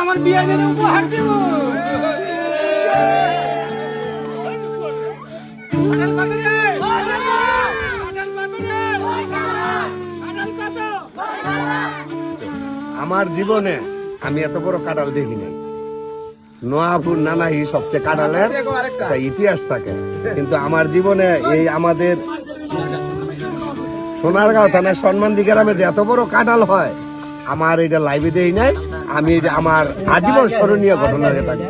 আমার বিয়ে দিনে উপহার দিব। আমার জীবনে আমি এত বড় কাঁঠাল দেখি নাই। নোয়াপুর নানাহি সবচেয়ে কাঁঠালের একটা ইতিহাস থাকে, কিন্তু আমার জীবনে এই আমাদের সোনারগাঁও থানার সম্মানদি গ্রামে যে এত বড় কাঁঠাল হয় আমার এটা লাইভে দেই নাই। আমি এটা আমার আজীবন স্মরণীয় ঘটনা হয়ে থাকবে।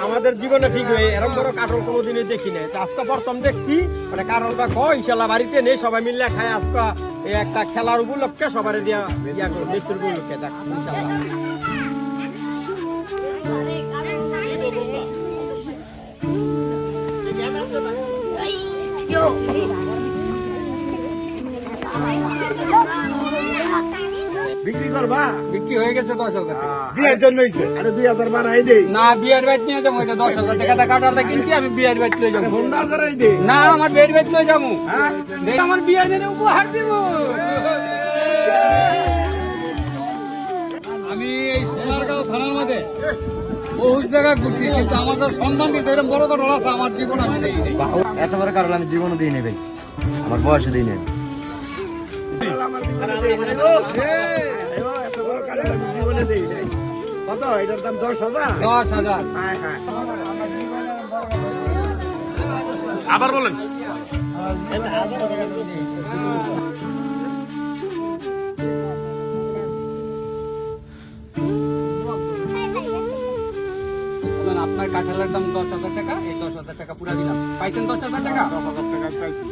আমাদের জীবনে ঠিক হয়ে এরকম বড় কাঁঠাল কোনোদিনই দেখি নাই। আজকে প্রথম দেখছি, মানে কাঁঠালটা ইনশাল্লাহ বাড়িতে নেই, সবাই মিলে খায়। আজকে এই একটা খেলার উপলক্ষে সবার দিয়া ইয়া করে মিস্ত্রির উপলক্ষে দেখ বিক্রি করবা? বিক্রি হয়ে গেছে 10,000 টাকা। বিয়ের জন্য হয়েছে। আরে 2,000 বাড়াই দেই না বিয়ের বাইক নিয়ে যাবো, এটা 10,000 টাকা কাঁঠালটা কিনছি, আমি বিয়ের বাইক লয়ে যাবো। হোন্ডা হাজারাই দেই। না আমার বিয়ের বাইক লয়ে যাবো, আমার বিয়ে দিনে উপহার দিব। আমি এই সোনারগাঁও থানার মধ্যে বহুত জায়গা ঘুরছি, কিন্তু আমাদের সম্মান দিতে এরকম বড় কাঁঠাল আছে আমার জীবন আমি দেই নাই। এত বড় কারণ আমি জীবনও দিই নাই ভাই, আমার বয়সে দিই নাই। কত এটার দাম? 10,000। 10,000 হ্যাঁ হ্যাঁ আবার বলেন। আপনার কাঁঠালের দাম 10,000 টাকা, এই 10,000 টাকা পুরা দিলাম। পাইছেন 10,000 টাকা? 10,000 টাকা চাইছি।